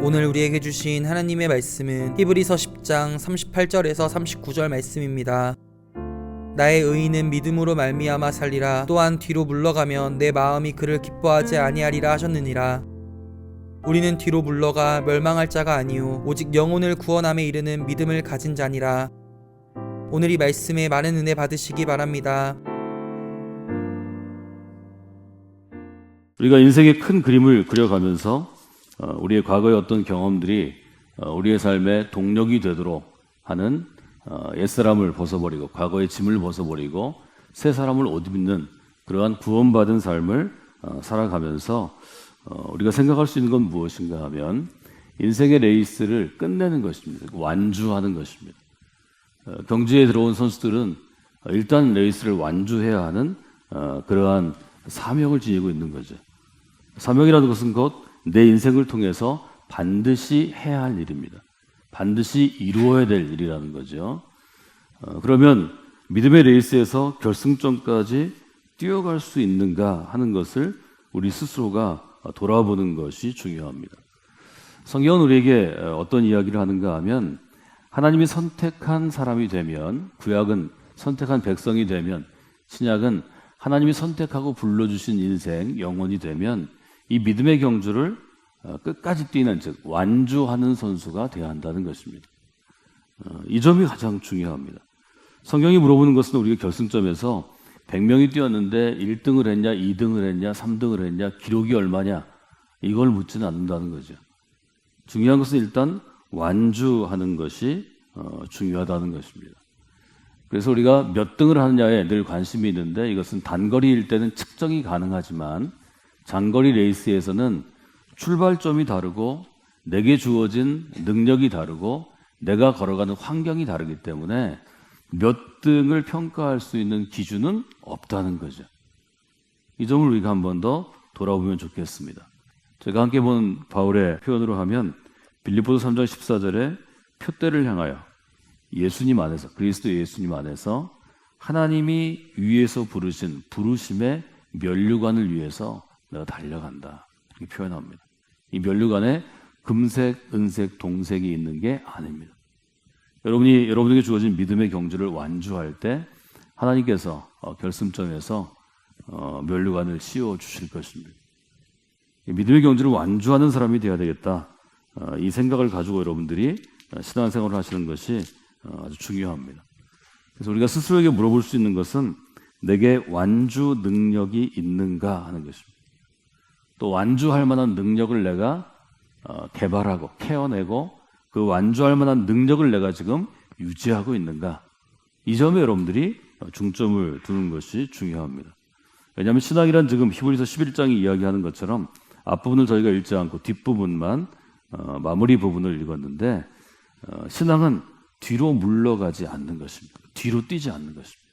오늘 우리에게 주신 하나님의 말씀은 히브리서 10장 38절에서 39절 말씀입니다. 나의 의인은 믿음으로 말미암아 살리라. 또한 뒤로 물러가면 내 마음이 그를 기뻐하지 아니하리라 하셨느니라. 우리는 뒤로 물러가 멸망할 자가 아니요 오직 영혼을 구원함에 이르는 믿음을 가진 자니라. 오늘 이 말씀에 많은 은혜 받으시기 바랍니다. 우리가 인생의 큰 그림을 그려가면서 우리의 과거의 어떤 경험들이 우리의 삶의 동력이 되도록 하는 옛사람을 벗어버리고 과거의 짐을 벗어버리고 새 사람을 옷 입는 그러한 구원받은 삶을 살아가면서 우리가 생각할 수 있는 건 무엇인가 하면 인생의 레이스를 끝내는 것입니다. 완주하는 것입니다. 경주에 들어온 선수들은 일단 레이스를 완주해야 하는 그러한 사명을 지니고 있는 거죠. 사명이라는 것은 곧 내 인생을 통해서 반드시 해야 할 일입니다. 반드시 이루어야 될 일이라는 거죠. 그러면 믿음의 레이스에서 결승점까지 뛰어갈 수 있는가 하는 것을 우리 스스로가 돌아보는 것이 중요합니다. 성경은 우리에게 어떤 이야기를 하는가 하면 하나님이 선택한 사람이 되면, 구약은 선택한 백성이 되면, 신약은 하나님이 선택하고 불러주신 인생, 영혼이 되면 이 믿음의 경주를 끝까지 뛰는, 즉 완주하는 선수가 되어야 한다는 것입니다. 이 점이 가장 중요합니다. 성경이 물어보는 것은 우리가 결승점에서 100명이 뛰었는데 1등을 했냐, 2등을 했냐, 3등을 했냐, 기록이 얼마냐, 이걸 묻지는 않는다는 거죠. 중요한 것은 일단 완주하는 것이 중요하다는 것입니다. 그래서 우리가 몇 등을 하느냐에 늘 관심이 있는데 이것은 단거리일 때는 측정이 가능하지만 장거리 레이스에서는 출발점이 다르고 내게 주어진 능력이 다르고 내가 걸어가는 환경이 다르기 때문에 몇 등을 평가할 수 있는 기준은 없다는 거죠. 이 점을 우리가 한 번 더 돌아보면 좋겠습니다. 제가 함께 본 바울의 표현으로 하면 빌립보서 3장 14절에 표대를 향하여 예수님 안에서, 그리스도 예수님 안에서 하나님이 위에서 부르신 부르심의 면류관을 위해서 내가 달려간다, 이렇게 표현합니다. 이 면류관에 금색, 은색, 동색이 있는 게 아닙니다. 여러분에게 주어진 믿음의 경주를 완주할 때 하나님께서 결승점에서 면류관을 씌워 주실 것입니다. 믿음의 경주를 완주하는 사람이 되어야 되겠다, 이 생각을 가지고 여러분들이 신앙생활을 하시는 것이 아주 중요합니다. 그래서 우리가 스스로에게 물어볼 수 있는 것은 내게 완주 능력이 있는가 하는 것입니다. 또 완주할 만한 능력을 내가 개발하고 캐어내고 그 완주할 만한 능력을 내가 지금 유지하고 있는가, 이 점에 여러분들이 중점을 두는 것이 중요합니다. 왜냐하면 신앙이란 지금 히브리서 11장이 이야기하는 것처럼 앞부분을 저희가 읽지 않고 뒷부분만 마무리 부분을 읽었는데 신앙은 뒤로 물러가지 않는 것입니다. 뒤로 뛰지 않는 것입니다.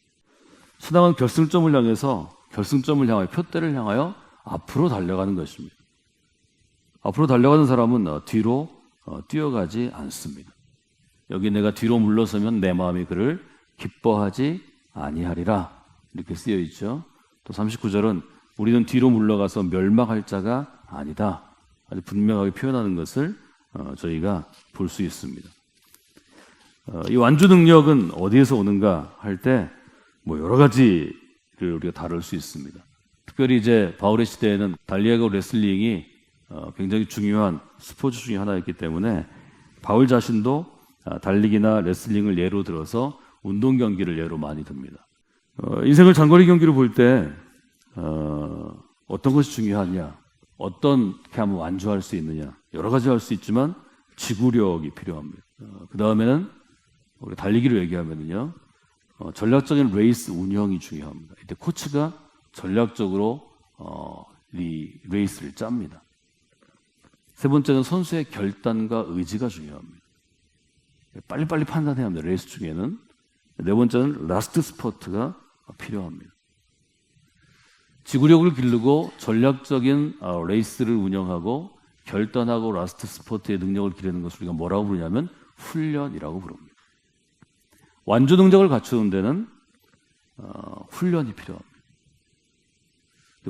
신앙은 결승점을 향해서, 결승점을 향하여, 표대를 향하여 앞으로 달려가는 것입니다. 앞으로 달려가는 사람은 뒤로 뛰어가지 않습니다. 여기 내가 뒤로 물러서면 내 마음이 그를 기뻐하지 아니하리라, 이렇게 쓰여 있죠. 또 39절은 우리는 뒤로 물러가서 멸망할 자가 아니다, 아주 분명하게 표현하는 것을 저희가 볼 수 있습니다. 이 완주 능력은 어디에서 오는가 할 때 여러 가지를 우리가 다룰 수 있습니다. 특별히 이제 바울의 시대에는 달리기하고 레슬링이 굉장히 중요한 스포츠 중에 하나였기 때문에 바울 자신도 달리기나 레슬링을 예로 들어서 운동 경기를 예로 많이 듭니다. 인생을 장거리 경기로 볼 때 어떤 것이 중요하냐, 어떻게 하면 완주할 수 있느냐, 여러 가지 할 수 있지만 지구력이 필요합니다. 그 다음에는 우리 달리기로 얘기하면요, 전략적인 레이스 운영이 중요합니다. 이때 코치가 전략적으로 이 레이스를 짭니다. 세 번째는 선수의 결단과 의지가 중요합니다. 빨리빨리 판단해야 합니다, 레이스 중에는. 네 번째는 라스트 스퍼트가 필요합니다. 지구력을 기르고 전략적인 레이스를 운영하고 결단하고 라스트 스퍼트의 능력을 기르는 것을 우리가 뭐라고 부르냐면 훈련이라고 부릅니다. 완주 능력을 갖추는 데는 훈련이 필요합니다.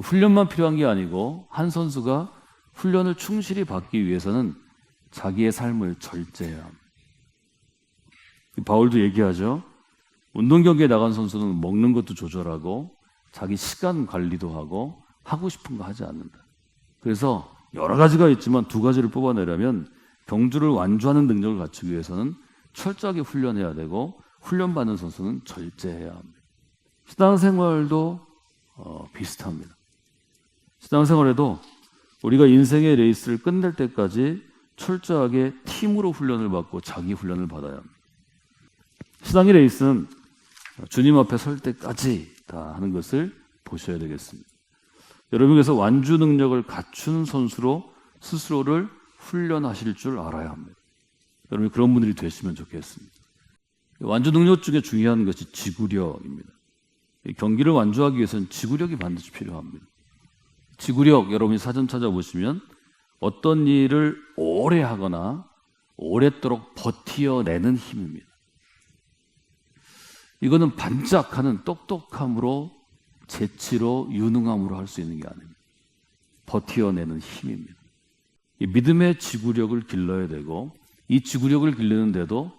훈련만 필요한 게 아니고 한 선수가 훈련을 충실히 받기 위해서는 자기의 삶을 절제해야 합니다. 바울도 얘기하죠. 운동 경기에 나간 선수는 먹는 것도 조절하고 자기 시간 관리도 하고 싶은 거 하지 않는다. 그래서 여러 가지가 있지만 두 가지를 뽑아내려면 경주를 완주하는 능력을 갖추기 위해서는 철저하게 훈련해야 되고 훈련받는 선수는 절제해야 합니다. 신앙생활도 비슷합니다. 신앙생활에도 우리가 인생의 레이스를 끝낼 때까지 철저하게 팀으로 훈련을 받고 자기 훈련을 받아야 합니다. 신앙의 레이스는 주님 앞에 설 때까지다 하는 것을 보셔야 되겠습니다. 여러분께서 완주 능력을 갖춘 선수로 스스로를 훈련하실 줄 알아야 합니다. 여러분이 그런 분들이 되시면 좋겠습니다. 완주 능력 중에 중요한 것이 지구력입니다. 경기를 완주하기 위해서는 지구력이 반드시 필요합니다. 지구력, 여러분이 사전 찾아보시면 어떤 일을 오래 하거나 오랫도록 버티어내는 힘입니다. 이거는 반짝하는 똑똑함으로, 재치로, 유능함으로 할 수 있는 게 아닙니다. 버티어내는 힘입니다. 이 믿음의 지구력을 길러야 되고, 이 지구력을 기르는데도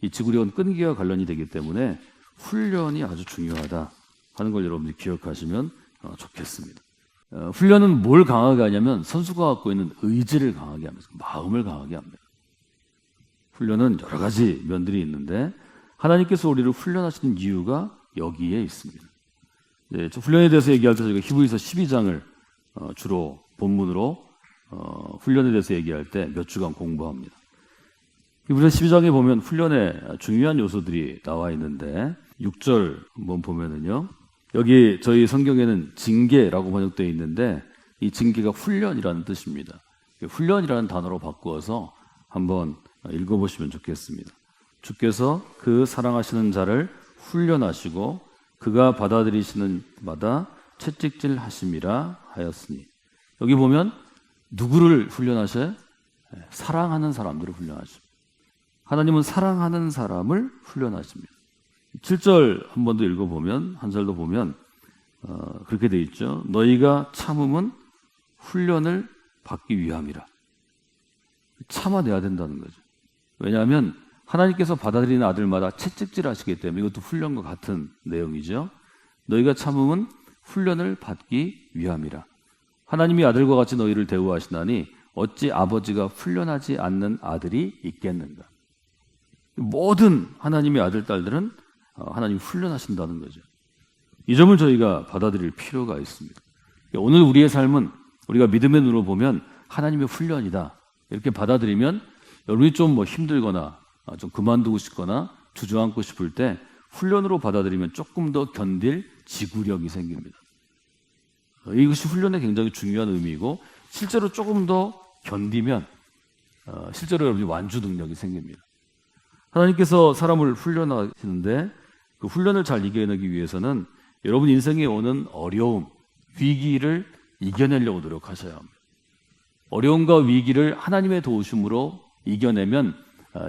이 지구력은 끈기와 관련이 되기 때문에 훈련이 아주 중요하다 하는 걸 여러분들이 기억하시면 좋겠습니다. 훈련은 뭘 강하게 하냐면 선수가 갖고 있는 의지를 강하게 하면서 마음을 강하게 합니다. 훈련은 여러 가지 면들이 있는데 하나님께서 우리를 훈련하시는 이유가 여기에 있습니다. 네, 훈련에 대해서 얘기할 때 저희가 히브리서 12장을 주로 본문으로 훈련에 대해서 얘기할 때 몇 주간 공부합니다. 히브리서 12장에 보면 훈련의 중요한 요소들이 나와 있는데 6절 한번 보면은요. 여기 저희 성경에는 징계라고 번역되어 있는데 이 징계가 훈련이라는 뜻입니다. 훈련이라는 단어로 바꾸어서 한번 읽어보시면 좋겠습니다. 주께서 그 사랑하시는 자를 훈련하시고 그가 받아들이시는 마다 채찍질 하심이라 하였으니 여기 보면 누구를 훈련하셔요? 사랑하는 사람들을 훈련하십니다. 하나님은 사랑하는 사람을 훈련하십니다. 7절 한 번 더 읽어보면 한 절 더 보면 그렇게 돼 있죠. 너희가 참음은 훈련을 받기 위함이라. 참아내야 된다는 거죠. 왜냐하면 하나님께서 받아들이는 아들마다 채찍질 하시기 때문에 이것도 훈련과 같은 내용이죠. 너희가 참음은 훈련을 받기 위함이라. 하나님이 아들과 같이 너희를 대우하시나니 어찌 아버지가 훈련하지 않는 아들이 있겠는가. 모든 하나님의 아들, 딸들은 하나님이 훈련하신다는 거죠. 이 점을 저희가 받아들일 필요가 있습니다. 오늘 우리의 삶은 우리가 믿음의 눈으로 보면 하나님의 훈련이다. 이렇게 받아들이면 여러분이 좀 힘들거나 좀 그만두고 싶거나 주저앉고 싶을 때 훈련으로 받아들이면 조금 더 견딜 지구력이 생깁니다. 이것이 훈련의 굉장히 중요한 의미이고 실제로 조금 더 견디면 실제로 여러분이 완주 능력이 생깁니다. 하나님께서 사람을 훈련하시는데 그 훈련을 잘 이겨내기 위해서는 여러분 인생에 오는 어려움, 위기를 이겨내려고 노력하셔야 합니다. 어려움과 위기를 하나님의 도우심으로 이겨내면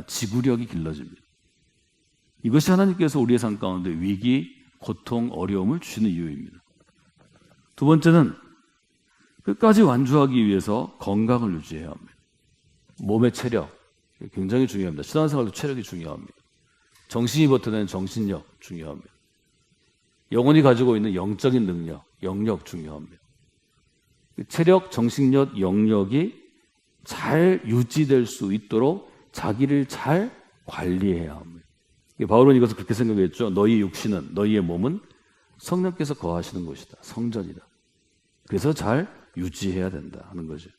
지구력이 길러집니다. 이것이 하나님께서 우리의 삶 가운데 위기, 고통, 어려움을 주시는 이유입니다. 두 번째는 끝까지 완주하기 위해서 건강을 유지해야 합니다. 몸의 체력, 굉장히 중요합니다. 신앙생활도 체력이 중요합니다. 정신이 버텨내는 정신력 중요합니다. 영혼이 가지고 있는 영적인 능력, 영력 중요합니다. 체력, 정신력, 영력이 잘 유지될 수 있도록 자기를 잘 관리해야 합니다. 바울은 이것을 그렇게 생각했죠. 너희 육신은, 너희의 몸은 성령께서 거하시는 곳이다. 성전이다. 그래서 잘 유지해야 된다 하는 거죠.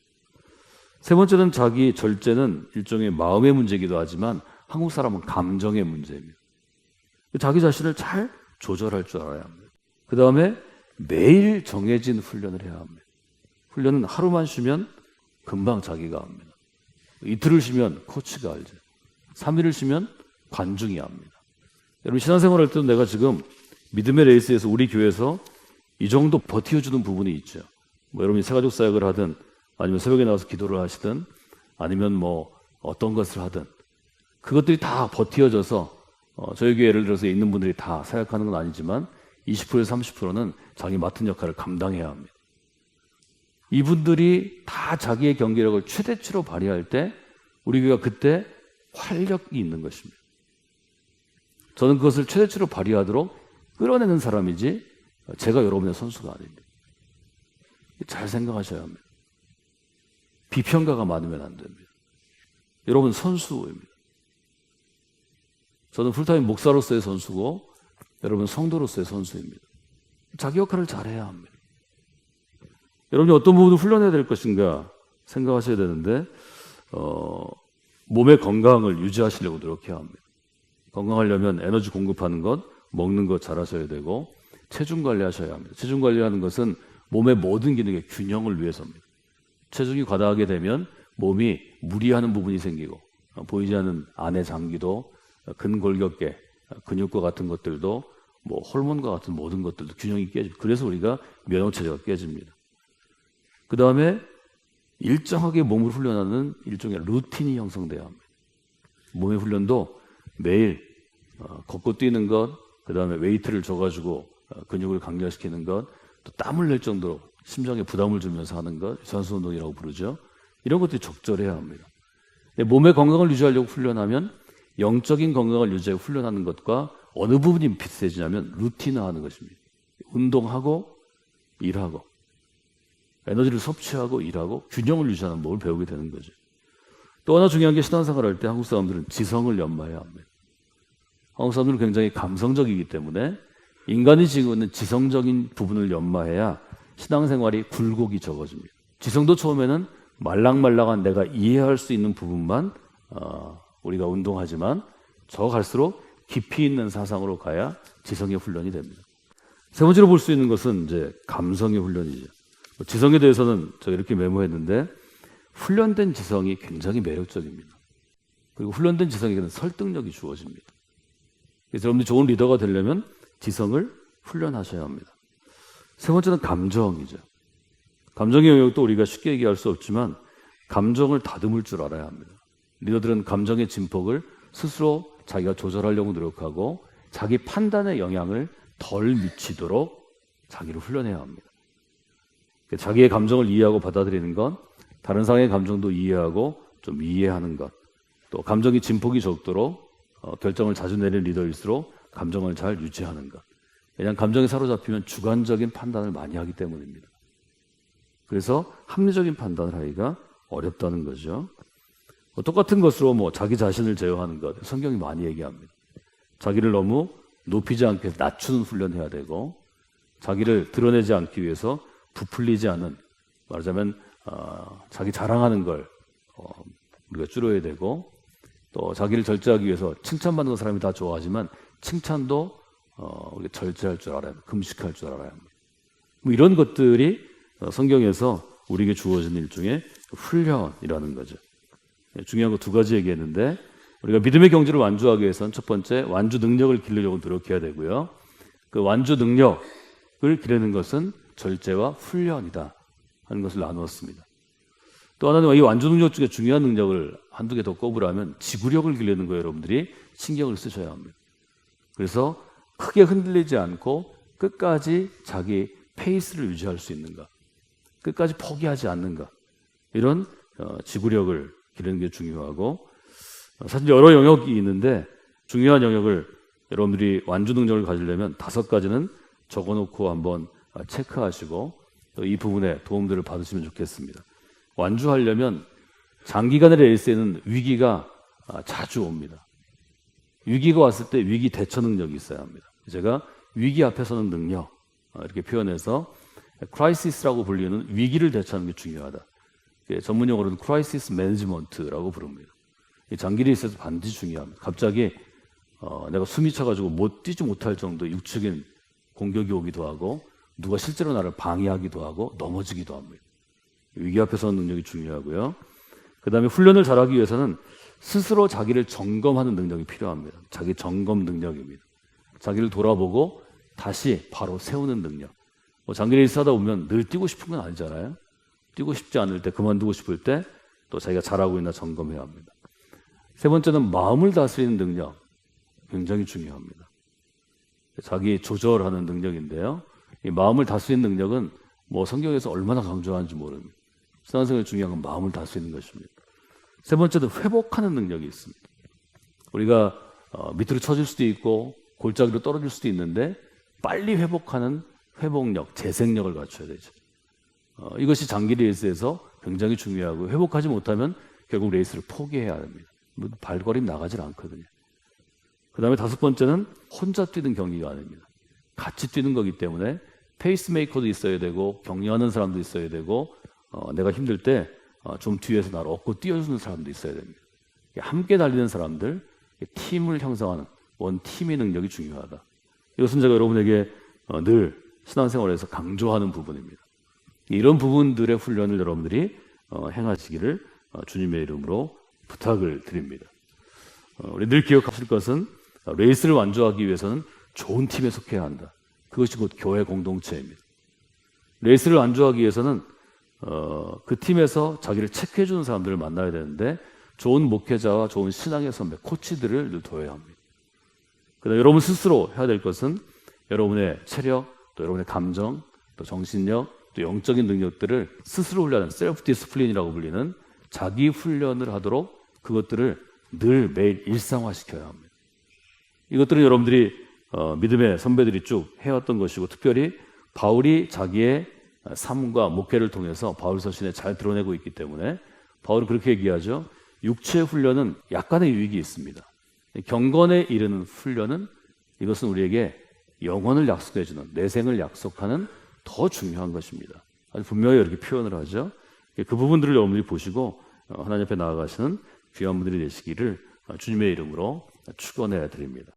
세 번째는 자기 절제는 일종의 마음의 문제이기도 하지만 한국 사람은 감정의 문제입니다. 자기 자신을 잘 조절할 줄 알아야 합니다. 그 다음에 매일 정해진 훈련을 해야 합니다. 훈련은 하루만 쉬면 금방 자기가 합니다. 이틀을 쉬면 코치가 알죠. 3일을 쉬면 관중이 합니다. 여러분 신앙생활 할 때도 내가 지금 믿음의 레이스에서 우리 교회에서 이 정도 버텨주는 부분이 있죠. 여러분이 새가족 사역을 하든 아니면 새벽에 나와서 기도를 하시든 아니면 어떤 것을 하든 그것들이 다 버텨져서 저희 교회 예를 들어서 있는 분들이 다 사역하는 건 아니지만 20%에서 30%는 자기 맡은 역할을 감당해야 합니다. 이분들이 다 자기의 경기력을 최대치로 발휘할 때 우리 교회가 그때 활력이 있는 것입니다. 저는 그것을 최대치로 발휘하도록 끌어내는 사람이지 제가 여러분의 선수가 아닙니다. 잘 생각하셔야 합니다. 비평가가 많으면 안 됩니다. 여러분 선수입니다. 저는 풀타임 목사로서의 선수고 여러분 성도로서의 선수입니다. 자기 역할을 잘해야 합니다. 여러분이 어떤 부분을 훈련해야 될 것인가 생각하셔야 되는데 몸의 건강을 유지하시려고 노력해야 합니다. 건강하려면 에너지 공급하는 것, 먹는 것 잘하셔야 되고 체중 관리하셔야 합니다. 체중 관리하는 것은 몸의 모든 기능의 균형을 위해서입니다. 체중이 과다하게 되면 몸이 무리하는 부분이 생기고 보이지 않는 안의 장기도 근골격계, 근육과 같은 것들도 뭐 호르몬과 같은 모든 것들도 균형이 깨집니다. 그래서 우리가 면역체제가 깨집니다. 그 다음에 일정하게 몸을 훈련하는 일종의 루틴이 형성돼야 합니다. 몸의 훈련도 매일 걷고 뛰는 것, 그 다음에 웨이트를 줘가지고 근육을 강렬시키는 것, 또 땀을 낼 정도로 심장에 부담을 주면서 하는 것, 유산소 운동이라고 부르죠. 이런 것들이 적절해야 합니다. 몸의 건강을 유지하려고 훈련하면 영적인 건강을 유지하고 훈련하는 것과 어느 부분이 비슷해지냐면 루틴화하는 것입니다. 운동하고 일하고 에너지를 섭취하고 일하고 균형을 유지하는 법을 배우게 되는 거죠. 또 하나 중요한 게 신앙생활을 할 때 한국 사람들은 지성을 연마해야 합니다. 한국 사람들은 굉장히 감성적이기 때문에 인간이 지고 있는 지성적인 부분을 연마해야 신앙생활이 굴곡이 적어집니다. 지성도 처음에는 말랑말랑한 내가 이해할 수 있는 부분만 우리가 운동하지만 저 갈수록 깊이 있는 사상으로 가야 지성의 훈련이 됩니다. 세 번째로 볼 수 있는 것은 이제 감성의 훈련이죠. 지성에 대해서는 제가 이렇게 메모했는데 훈련된 지성이 굉장히 매력적입니다. 그리고 훈련된 지성에게는 설득력이 주어집니다. 그래서 여러분들이 좋은 리더가 되려면 지성을 훈련하셔야 합니다. 세 번째는 감정이죠. 감정의 영역도 우리가 쉽게 얘기할 수 없지만 감정을 다듬을 줄 알아야 합니다. 리더들은 감정의 진폭을 스스로 자기가 조절하려고 노력하고 자기 판단의 영향을 덜 미치도록 자기를 훈련해야 합니다. 자기의 감정을 이해하고 받아들이는 것, 다른 사람의 감정도 이해하고 좀 이해하는 것, 또 감정이 진폭이 적도록 결정을 자주 내리는 리더일수록 감정을 잘 유지하는 것. 왜냐하면 감정에 사로잡히면 주관적인 판단을 많이 하기 때문입니다. 그래서 합리적인 판단을 하기가 어렵다는 거죠. 똑같은 것으로 자기 자신을 제어하는 것, 성경이 많이 얘기합니다. 자기를 너무 높이지 않게 낮추는 훈련해야 되고 자기를 드러내지 않기 위해서 부풀리지 않은, 말하자면 자기 자랑하는 걸 우리가 줄여야 되고 또 자기를 절제하기 위해서 칭찬받는 사람이 다 좋아하지만 칭찬도 우리가 절제할 줄 알아야 합니다. 금식할 줄 알아야 합니다. 이런 것들이 성경에서 우리에게 주어진 일종의 훈련이라는 거죠. 중요한 거 두 가지 얘기했는데 우리가 믿음의 경지를 완주하기 위해서는 첫 번째 완주 능력을 기르려고 노력해야 되고요. 그 완주 능력을 기르는 것은 절제와 훈련이다 하는 것을 나누었습니다. 또 하나는 이 완주 능력 중에 중요한 능력을 한두 개 더 꼽으라면 지구력을 기르는 거에 여러분들이 신경을 쓰셔야 합니다. 그래서 크게 흔들리지 않고 끝까지 자기 페이스를 유지할 수 있는가, 끝까지 포기하지 않는가, 이런 지구력을 기르는 게 중요하고, 사실 여러 영역이 있는데 중요한 영역을 여러분들이 완주 능력을 가지려면 5가지는 적어놓고 한번 체크하시고 또 이 부분에 도움들을 받으시면 좋겠습니다. 완주하려면 장기간의 레이스에는 위기가 자주 옵니다. 위기가 왔을 때 위기 대처 능력이 있어야 합니다. 제가 위기 앞에 서는 능력 이렇게 표현해서 크라이시스라고 불리는 위기를 대처하는 게 중요하다. 전문 용어로는 크라이시스 매니지먼트라고 부릅니다. 장기 레이스에서 반드시 중요합니다. 갑자기 내가 숨이 차가지고 뛰지 못할 정도 육적인 공격이 오기도 하고 누가 실제로 나를 방해하기도 하고 넘어지기도 합니다. 위기 앞에 서는 능력이 중요하고요. 그 다음에 훈련을 잘하기 위해서는 스스로 자기를 점검하는 능력이 필요합니다. 자기 점검 능력입니다. 자기를 돌아보고 다시 바로 세우는 능력. 장기 레이스 하다 보면 늘 뛰고 싶은 건 아니잖아요. 뛰고 싶지 않을 때, 그만두고 싶을 때 또 자기가 잘하고 있나 점검해야 합니다. 세 번째는 마음을 다스리는 능력. 굉장히 중요합니다. 자기 조절하는 능력인데요. 이 마음을 다스리는 능력은 성경에서 얼마나 강조하는지 모릅니다. 신앙생활에 중요한 건 마음을 다스리는 것입니다. 세 번째는 회복하는 능력이 있습니다. 우리가 밑으로 처질 수도 있고 골짜기로 떨어질 수도 있는데 빨리 회복하는 회복력, 재생력을 갖춰야 되죠. 이것이 장기 레이스에서 굉장히 중요하고 회복하지 못하면 결국 레이스를 포기해야 합니다. 발걸음 나가질 않거든요. 그 다음에 다섯 번째는 혼자 뛰는 경기가 아닙니다. 같이 뛰는 거기 때문에 페이스메이커도 있어야 되고 격려하는 사람도 있어야 되고 내가 힘들 때 좀 뒤에서 나를 업고 뛰어주는 사람도 있어야 됩니다. 함께 달리는 사람들, 팀을 형성하는 원팀의 능력이 중요하다. 이것은 제가 여러분에게 늘 신앙생활에서 강조하는 부분입니다. 이런 부분들의 훈련을 여러분들이 행하시기를 주님의 이름으로 부탁을 드립니다. 우리 늘 기억하실 것은 레이스를 완주하기 위해서는 좋은 팀에 속해야 한다. 그것이 곧 교회 공동체입니다. 레이스를 완주하기 위해서는 그 팀에서 자기를 체크해 주는 사람들을 만나야 되는데 좋은 목회자와 좋은 신앙의 선배, 코치들을 늘 둬야 합니다. 그다음에 여러분 스스로 해야 될 것은 여러분의 체력, 또 여러분의 감정, 또 정신력, 또 영적인 능력들을 스스로 훈련하는 셀프 디스플린이라고 불리는 자기 훈련을 하도록 그것들을 늘 매일 일상화시켜야 합니다. 이것들은 여러분들이 믿음의 선배들이 쭉 해왔던 것이고 특별히 바울이 자기의 삶과 목회를 통해서 바울 서신에 잘 드러내고 있기 때문에 바울은 그렇게 얘기하죠. 육체의 훈련은 약간의 유익이 있습니다. 경건에 이르는 훈련은 이것은 우리에게 영혼을 약속해주는 내생을 약속하는 더 중요한 것입니다. 아주 분명히 이렇게 표현을 하죠. 그 부분들을 여러분들이 보시고 하나님 앞에 나아가시는 귀한 분들이 되시기를 주님의 이름으로 축원해 드립니다.